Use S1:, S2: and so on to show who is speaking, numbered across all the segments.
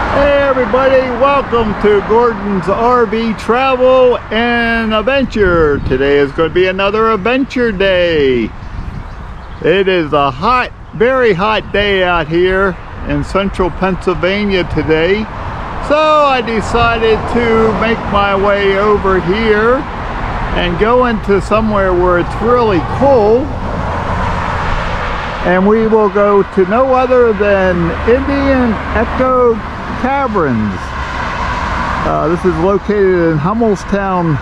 S1: Hey everybody, welcome to Gordon's RV Travel and Adventure. Today is going to be another adventure day. It is a hot, very hot day out here in central Pennsylvania today. So I decided to make my way over here and go into somewhere where it's really cool. And we will go to no other than Indian Echo Caverns. This is located in Hummelstown,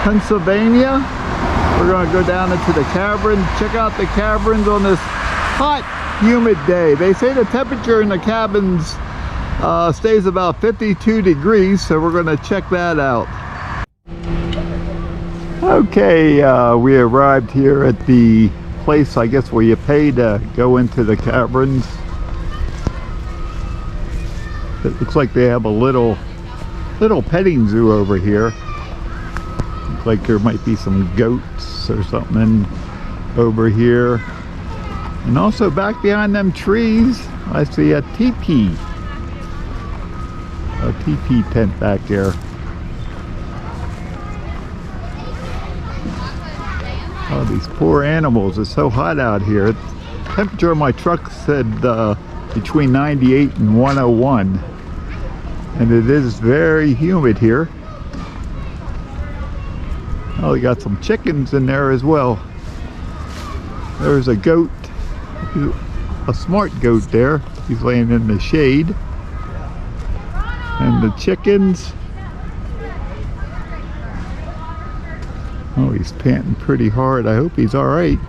S1: Pennsylvania. We're going to go down into the Cavern, check out the Caverns on this hot, humid day. They say the temperature in the Caverns stays about 52 degrees, so we're going to check that out. Okay, we arrived here at the place, I guess, where you pay to go into the Caverns. It looks like they have a little petting zoo over here. Looks like there might be some goats or something over here. And also back behind them trees, I see a teepee tent back there. Oh, these poor animals. It's so hot out here. The temperature on my truck said between 98 and 101. And it is very humid here. Oh, we got some chickens in there as well. There's a goat, a smart goat there. He's laying in the shade. And the chickens. Oh, he's panting pretty hard. I hope he's all right.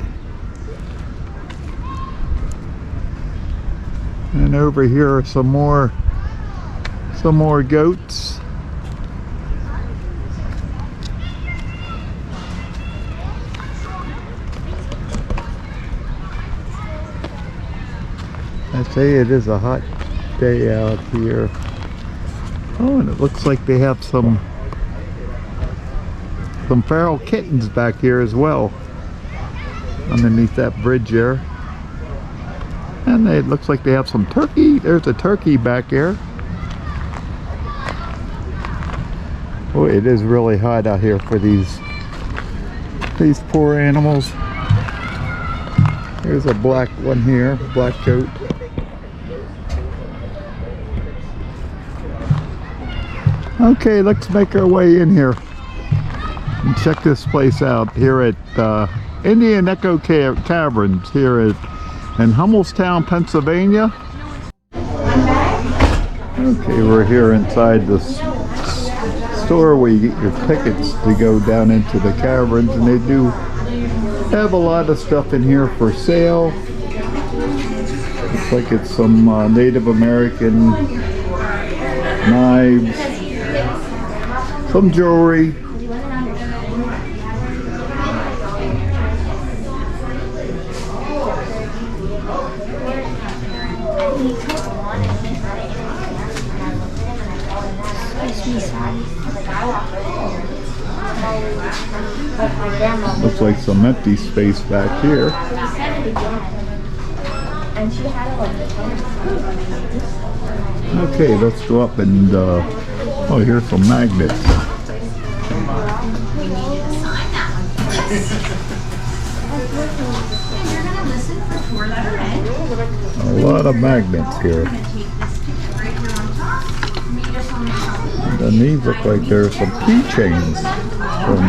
S1: And over here are some more goats. I say it is a hot day out here. Oh, and it looks like they have some feral kittens back here as well, underneath that bridge there. And it looks like they have some turkey. There's a turkey back there. Oh, it is really hot out here for these poor animals. There's a black one here, black goat. Okay, let's make our way in here and check this place out here at Indian Echo Caverns here in Hummelstown, Pennsylvania. Okay, we're here inside this store where you get your tickets to go down into the Caverns, and they do have a lot of stuff in here for sale. Looks like it's some Native American knives, some jewelry. Looks like some empty space back here. Okay, let's go up and oh, here's some magnets. A lot of magnets here. And these look like there's some keychains from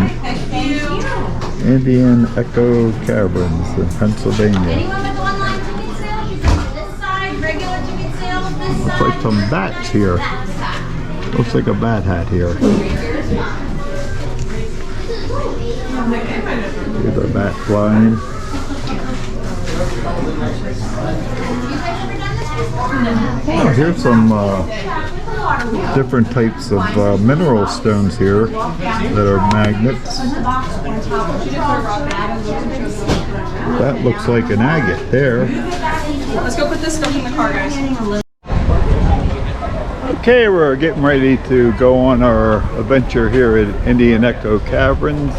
S1: Indian Echo Caverns in Pennsylvania. Looks like some bats here. Looks like a bat hat here. Here's a bat flying. Oh, here's some different types of mineral stones here that are magnets. That looks like an agate there.
S2: Let's go put this stuff in the car, guys.
S1: Okay, we're getting ready to go on our adventure here at Indian Echo Caverns.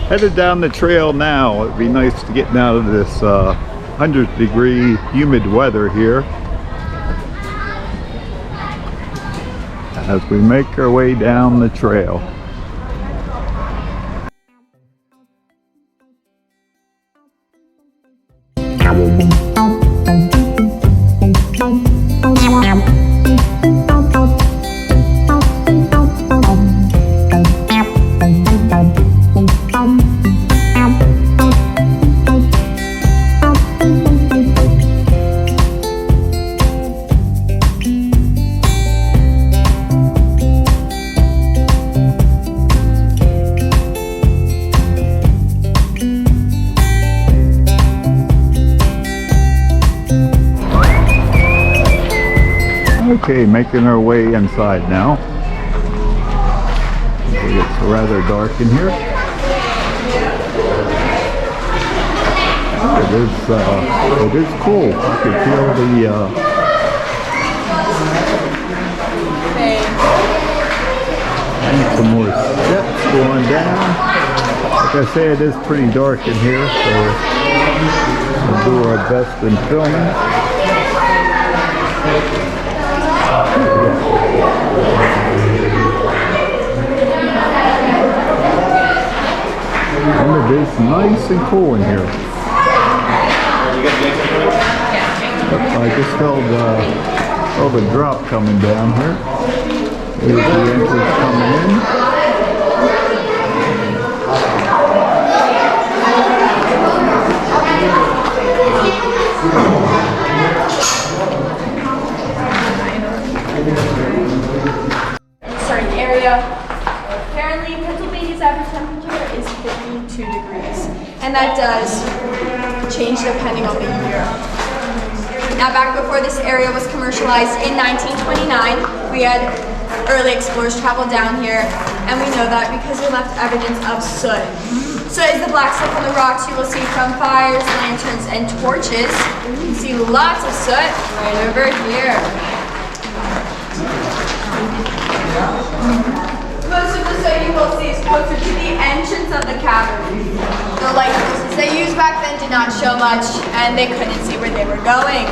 S1: Headed down the trail now. It'd be nice to get out of this 100-degree humid weather here. as we make our way down the trail. Okay, making our way inside now. It's rather dark in here. It is cool. I can feel and some more steps going down. Like I say, it is pretty dark in here, so we'll do our best in filming. And it is nice and cool in here. I just felt a drop coming down here. Here's the entrance coming in.
S2: Certain area. Apparently, Pennsylvania's average temperature is 52 degrees, and that does change depending on the year. Now, back before this area was commercialized in 1929, we had early explorers travel down here, and we know that because they left evidence of soot. Soot is the black stuff on the rocks you will see from fires, lanterns, and torches. You can see lots of soot right over here. Most of the soot you will see is closer to the entrance of the cavern. The light sources they used back then did not show much, and they couldn't see where they were going.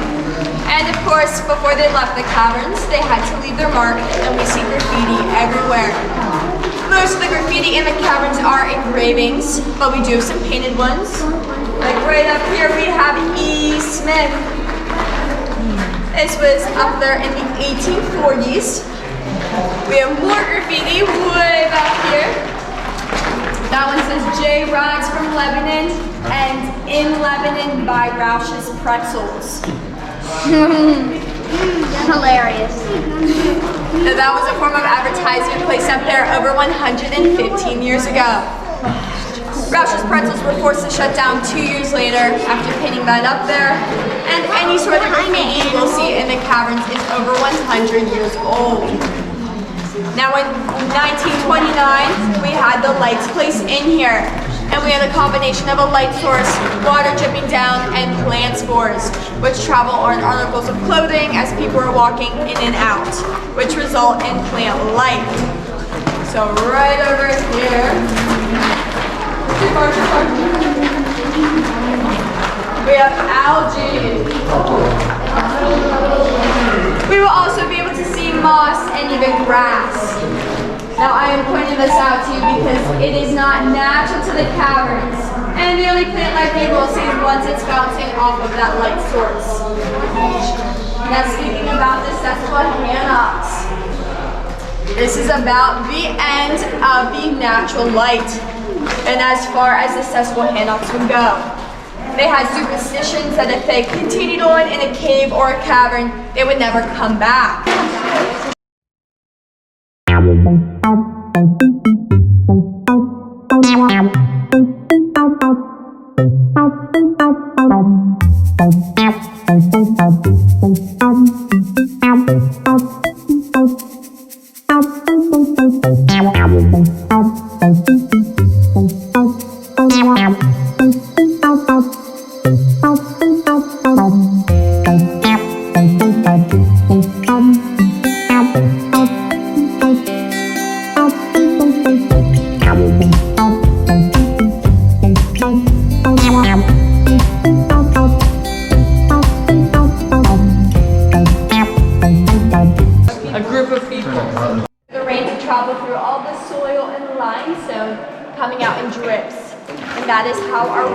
S2: And of course, before they left the caverns, they had to leave their mark, and we see graffiti everywhere. Most of the graffiti in the caverns are engravings, but we do have some painted ones. Like right up here, we have E. Smith. This was up there in the 1840s. We have more graffiti way back here. That one says J. Rods from Lebanon and In Lebanon by Roush's Pretzels.
S3: Hilarious.
S2: Now, that was a form of advertisement placed up there over 115 years ago. Roush's Pretzels were forced to shut down 2 years later after painting that up there. And any sort of graffiti you will see in the caverns is over 100 years old. Now in 1929, we had the lights placed in here. And we had a combination of a light source, water dripping down, and plant spores, which travel on articles of clothing as people are walking in and out, which result in plant light. So right over here, we have algae. We will also be able to see moss and even grass. Now I am pointing this out to you because it is not natural to the caverns. And the only plant life you will see is once it's bouncing off of that light source. Now speaking about the Peacocks, this is about the end of the natural light. And as far as the Peacocks would go, they had superstitions that if they continued on in a cave or a cavern, they would never come back. A group of people.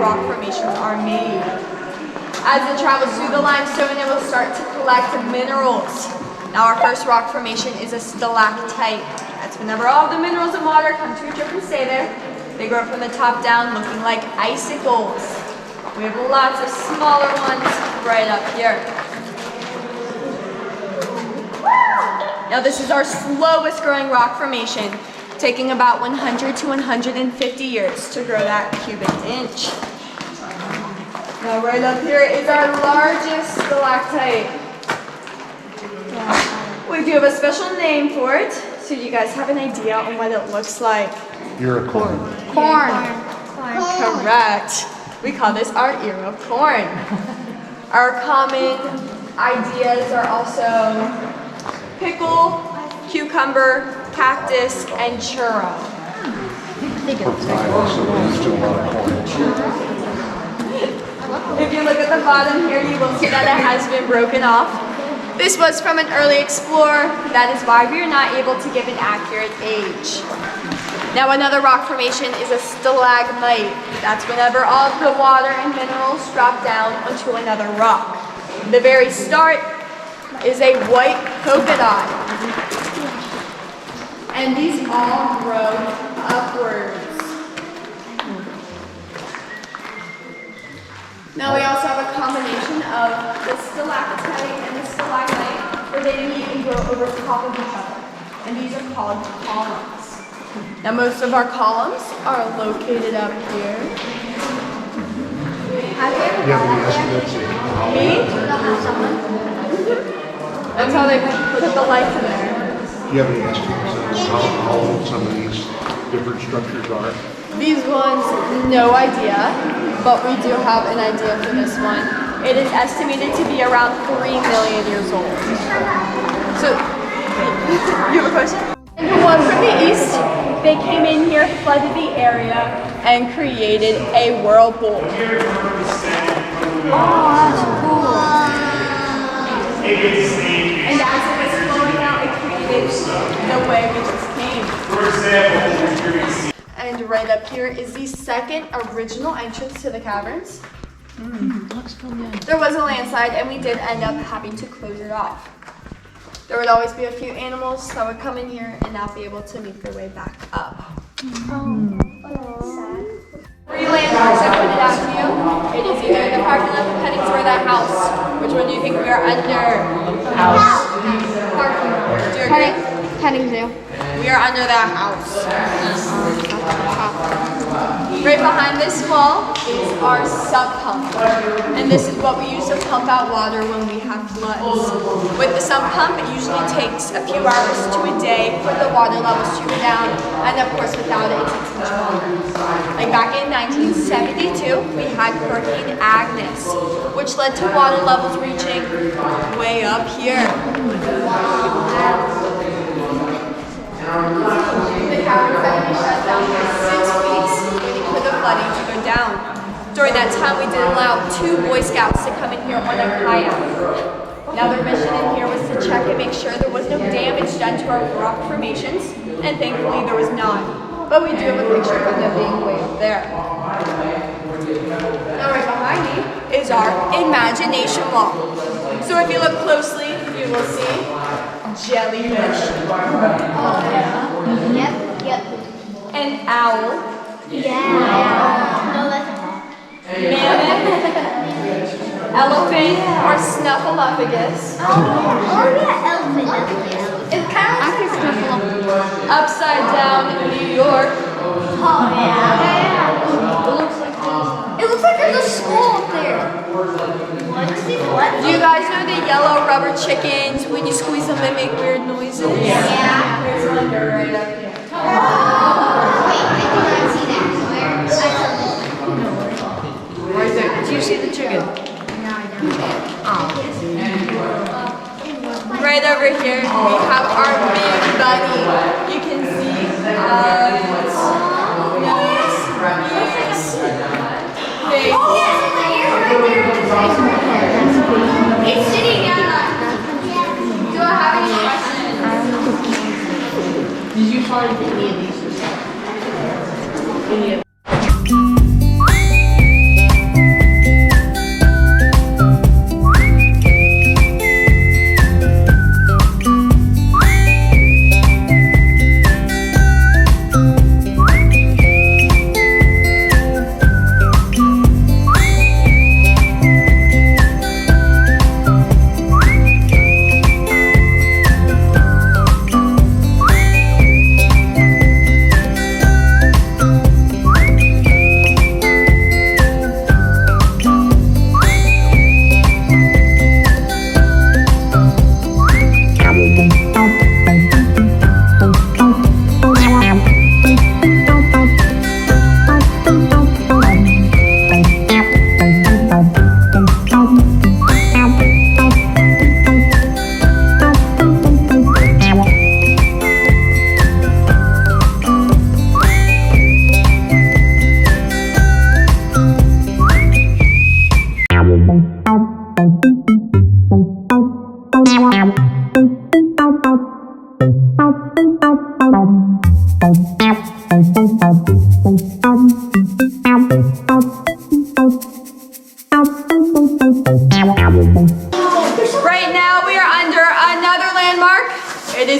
S2: rock formations are made. As it travels through the limestone, it will start to collect minerals. Now our first rock formation is a stalactite. That's whenever all the minerals and water come to a drip and stay there. They grow from the top down looking like icicles. We have lots of smaller ones right up here. Now this is our slowest growing rock formation, taking about 100 to 150 years to grow that cubic inch. Now right up here is our largest stalactite. We do have a special name for it, so you guys have an idea on what it looks like.
S3: You're a corn.
S2: Corn. Correct. We call this our ear of corn. Our common ideas are also pickle, cucumber, cactus, and churro. If you look at the bottom here, you will see that it has been broken off. This was from an early explorer. That is why we are not able to give an accurate age. Now another rock formation is a stalagmite. That's whenever all of the water and minerals drop down onto another rock. The very start is a white polka dot. And these all grow upwards. Now we also have a combination of the stalactite and the stalagmite where they meet and grow over top of each other. And these are called columns. Now most of our columns are located up here.
S3: Have you ever estimates?
S2: Me? That's how they put the lights in there.
S3: Do you have any estimates of how old some of these different structures are?
S2: These ones, no idea, but we do have an idea for this one. It is estimated to be around 3 million years old. So, you have a question? And the one from the east, they came in here, flooded the area, and created a whirlpool.
S4: Oh, that's cool.
S2: And as it was flowing out, it created the way we just came. And right up here is the second original entrance to the caverns.
S4: Looks familiar.
S2: There was a landslide and we did end up having to close it off. There would always be a few animals that would come in here and not be able to make their way back up.
S4: Sad.
S2: 3 landmarks I pointed out to you. It is either the parking lot, the petting store, or that house. Which one do you think we are under?
S4: House.
S2: Parking lot. Do you agree?
S4: Petting zoo.
S2: We are under that house. Right behind this wall is our sump pump. And this is what we use to pump out water when we have floods. With the sump pump, it usually takes a few hours to a day for the water levels to go down. And of course, without it, it takes much longer. Like back in 1972, we had Hurricane Agnes, which led to water levels reaching way up here. The caverns had to be shut down for 6 weeks waiting for the flooding to go down. During that time, we did allow 2 Boy Scouts to come in here on a kayak. Now their mission in here was to check and make sure there was no damage done to our rock formations, and thankfully there was none. But we do have a picture of them being way up there. Now right behind me is our imagination wall. So if you look closely, you will see jellyfish.
S4: Oh, yeah. Yep.
S2: An owl.
S4: Yeah. No, that's not.
S2: Mammoth. Elephant or snuffleupagus.
S4: Oh, yeah, elephant. It's kind of like snuffle.
S2: Upside down New York.
S4: Oh, yeah. It looks like there's a skull up there. What is it? What?
S2: Do you guys know the yellow rubber chickens? When you squeeze them, they make weird noises.
S4: Yeah.
S2: There's one right up here.
S4: Wait, I did not see that. Where?
S2: Right there. Do you see the chicken?
S4: No, I don't.
S2: Right over here, we have our big bunny. You can see nose, ears, face.
S4: Oh, yes, it's the ears right there. It's sitting down.
S2: Do I have any questions?
S5: Did you find any of these? Any of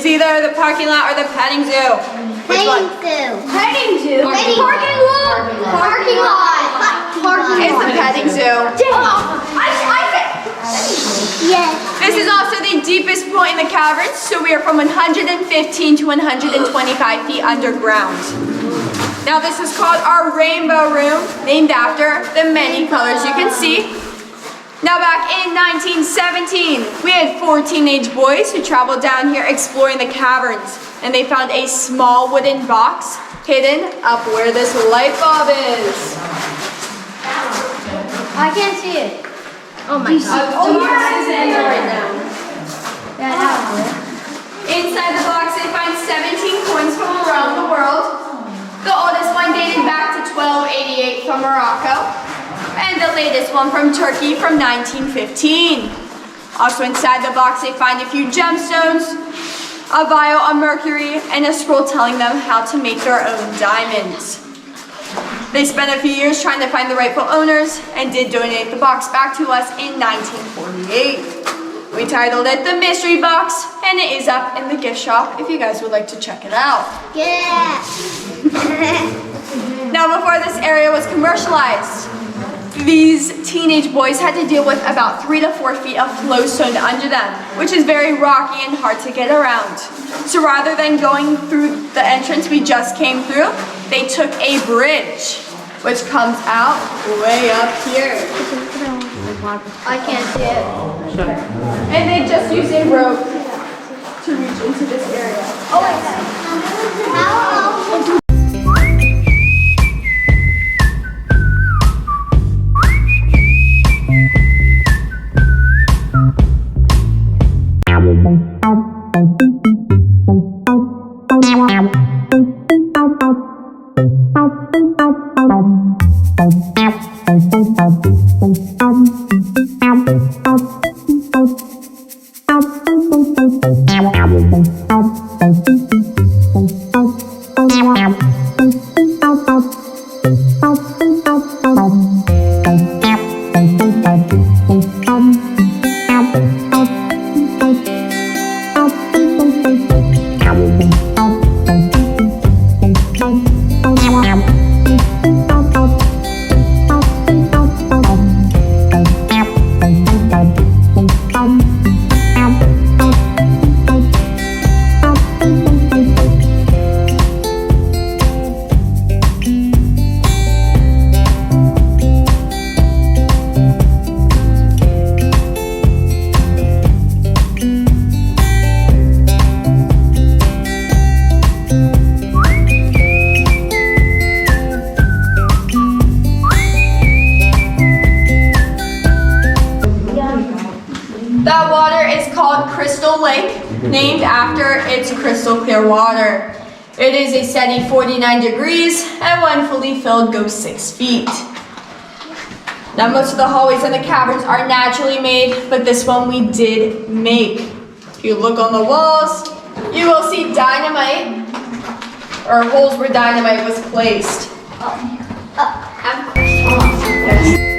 S2: It's either the parking lot or the petting zoo. Which one?
S4: Petting zoo. Parking lot.
S2: It's the petting zoo.
S4: Yes.
S2: This is also the deepest point in the caverns, so we are from 115 to 125 feet underground. Now this is called our rainbow room, named after the many colors you can see. Now back in 1917, we had 4 teenage boys who traveled down here exploring the caverns, and they found a small wooden box hidden up where this light bulb is.
S4: I can't see it. Oh my god.
S2: The box is in there right now.
S4: Yeah, now.
S2: Inside the box they find 17 coins from around the world. The oldest one dated back to 1288 from Morocco, and the latest one from Turkey from 1915. Also inside the box they find a few gemstones, a vial of mercury, and a scroll telling them how to make their own diamonds. They spent a few years trying to find the rightful owners and did donate the box back to us in 1948. We titled it the Mystery Box, and it is up in the gift shop if you guys would like to check it out.
S4: Yeah.
S2: Now before this area was commercialized, these teenage boys had to deal with about 3 to 4 feet of flowstone under them, which is very rocky and hard to get around. So rather than going through the entrance we just came through, they took a bridge, which comes out way up here.
S4: I can't see it.
S2: And they just use a rope to reach into this area.
S4: Oh wait. How?
S2: That water is called Crystal Lake, named after its crystal clear water. It is a steady 49 degrees, and when fully filled goes 6 feet. Now most of the hallways in the caverns are naturally made, but this one we did make. If you look on the walls, you will see dynamite, or holes where dynamite was placed.
S4: I have a question.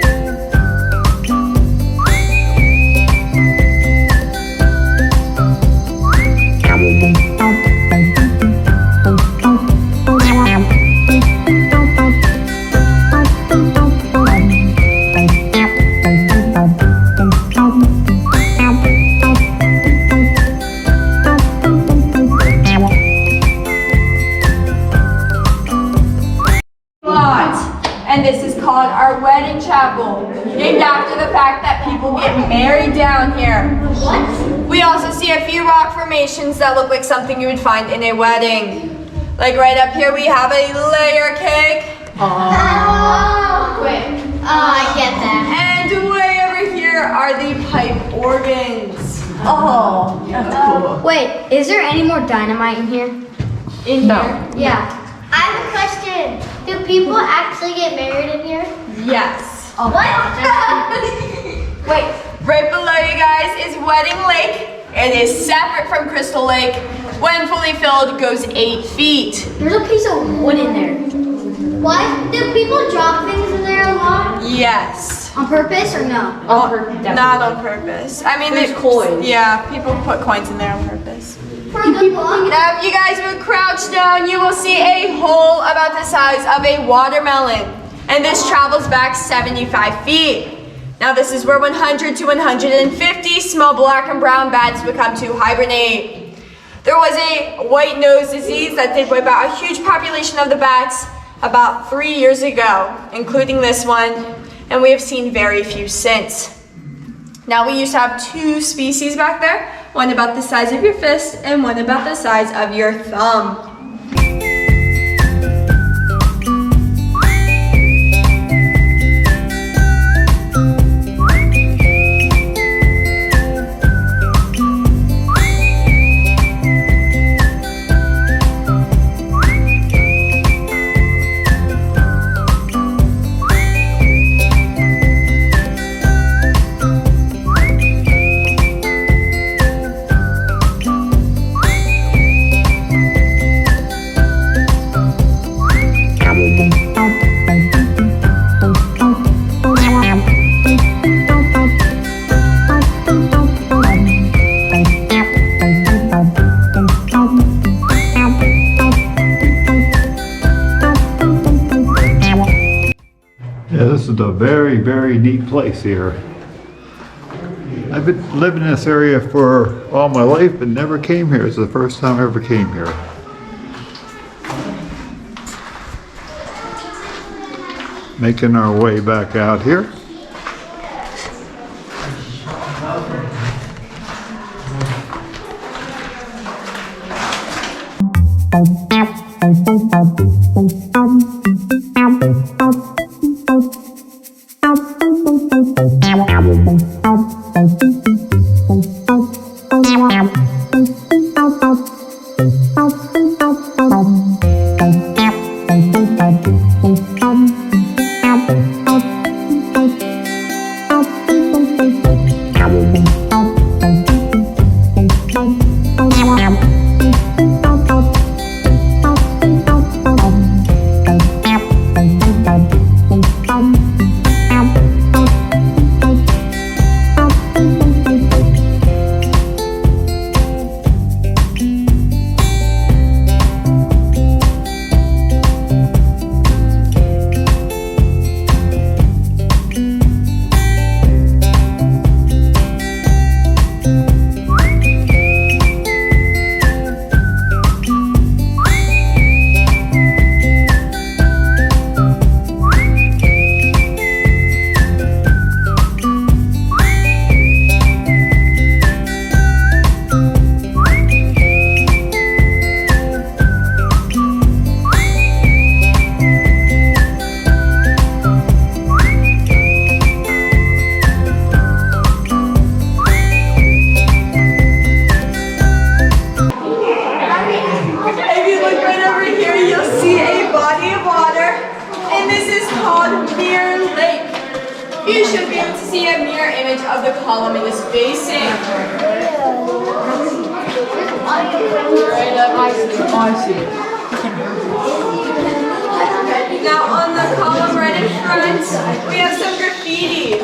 S2: And this is called our wedding chapel, named after the fact that people get married down here. What? We also see a few rock formations that look like something you would find in a wedding. Like right up here we have a layer cake.
S4: Oh, wait. I get that.
S2: And way over here are the pipe organs. Oh, that's cool.
S5: Wait, is there any more dynamite in here?
S2: In here?
S5: Yeah.
S4: I have a question. Do people actually get married in here?
S2: Yes.
S5: Oh,
S4: What?
S2: Wait, right below you guys is Wedding Lake. It is separate from Crystal Lake. When fully filled, goes 8 feet.
S5: There's a piece of wood in there.
S4: What? Do people drop things in there a lot?
S2: Yes.
S5: On purpose or no?
S2: Not on purpose. I mean,
S6: There's coins.
S2: Yeah, people put coins in there on purpose. Now if you guys will crouch down, you will see a hole about the size of a watermelon. And this travels back 75 feet. Now this is where 100 to 150 small black and brown bats would come to hibernate. There was a white nose disease that did wipe out a huge population of the bats about 3 years ago, including this one, and we have seen very few since. Now we used to have 2 species back there, one about the size of your fist and one about the size of your thumb.
S1: Yeah, this is a very, very neat place here. I've been living in this area for all my life but never came here. It's the first time I ever came here. Making our way back out here.
S2: You should be able to see a mirror image of the column it is facing. Now on the column right in front, we have some graffiti.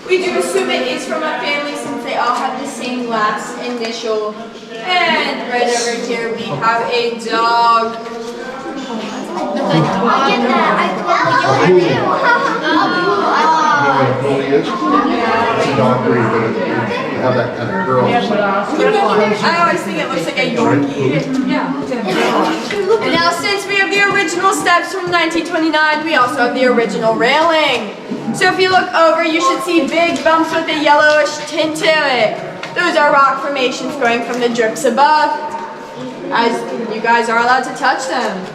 S2: We do assume it is from a family since they all have the same last initial. And right over here we have a dog.
S4: I get that.
S3: It really is. It's a dog breed, but it have that kind of curl.
S2: I always think it looks like a Yorkie. And now since we have the original steps from 1929, we also have the original railing. So if you look over, you should see big bumps with a yellowish tint to it. Those are rock formations going from the drips above. As you guys are allowed to touch them.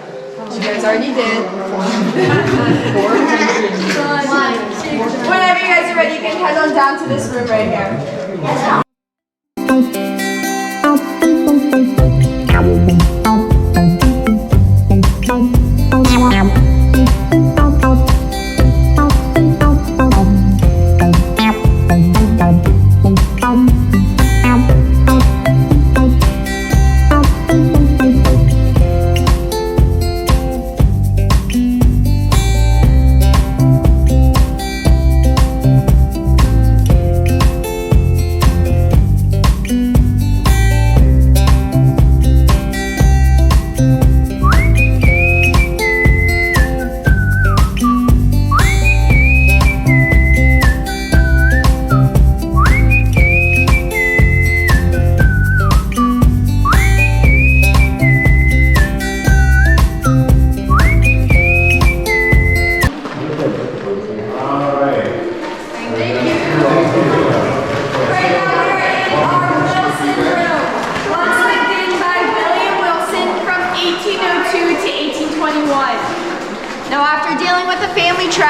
S2: You guys already did. Whenever you guys are ready, you can head on down to this room right here.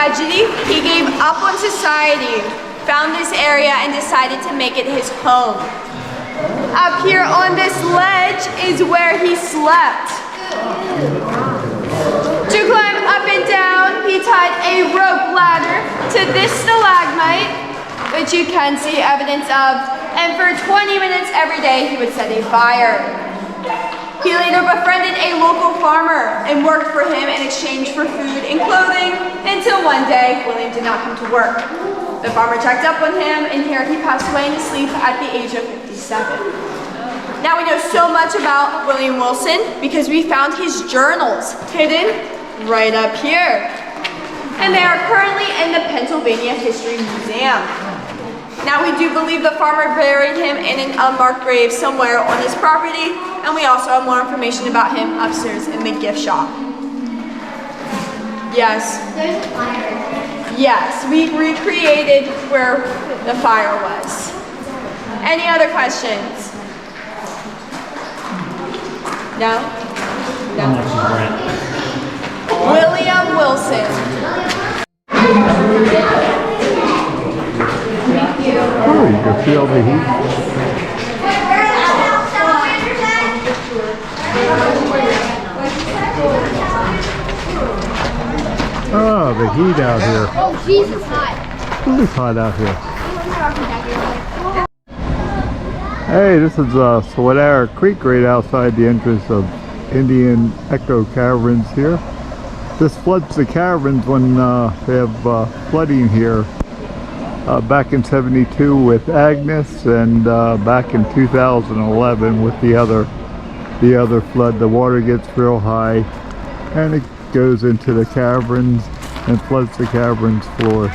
S2: tragedy, he gave up on society, found this area, and decided to make it his home. Up here on this ledge is where he slept. To climb up and down, he tied a rope ladder to this stalagmite, which you can see evidence of, and for 20 minutes every day he would set a fire. He later befriended a local farmer and worked for him in exchange for food and clothing until one day William did not come to work. The farmer checked up on him, and here he passed away in his sleep at the age of 57. Now we know so much about William Wilson because we found his journals hidden right up here. And they are currently in the Pennsylvania History Museum. Now we do believe the farmer buried him in an unmarked grave somewhere on his property, and we also have more information about him upstairs in the gift shop. Yes.
S4: There's a fire.
S2: Yes, we recreated where the fire was. Any other questions? No? No. William Wilson.
S1: Oh, you can feel the heat. Oh, the heat out here.
S4: Oh, Jesus, hot.
S1: It's really hot out here. Hey, this is Sweatara Creek right outside the entrance of Indian Echo Caverns here. This floods the caverns when they have flooding here. Back in '72 with Agnes, and back in 2011 with the other flood. The water gets real high and it goes into the caverns and floods the caverns floor.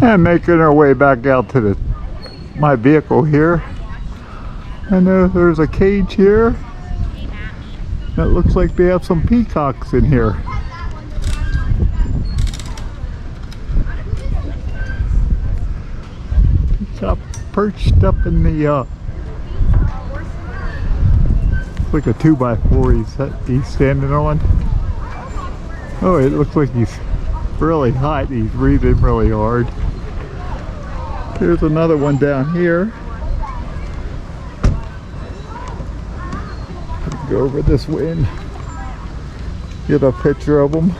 S1: And making our way back out to my vehicle here. And there's a cage here. It looks like they have some peacocks in here. Got perched up in the like a 2x4 he's standing on. Oh, it looks like he's really hot. He's breathing really hard. There's another one down here. Let's go over this way and get a picture of them.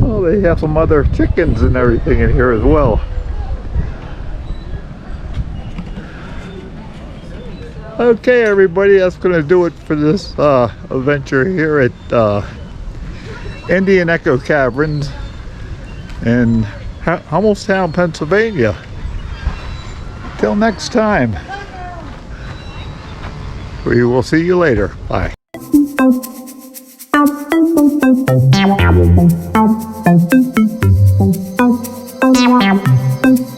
S1: Oh, they have some other chickens and everything in here as well. Okay, everybody, that's going to do it for this adventure here at Indian Echo Caverns in Hummelstown, Pennsylvania. Till next time, we will see you later. Bye.
S6: Thank you.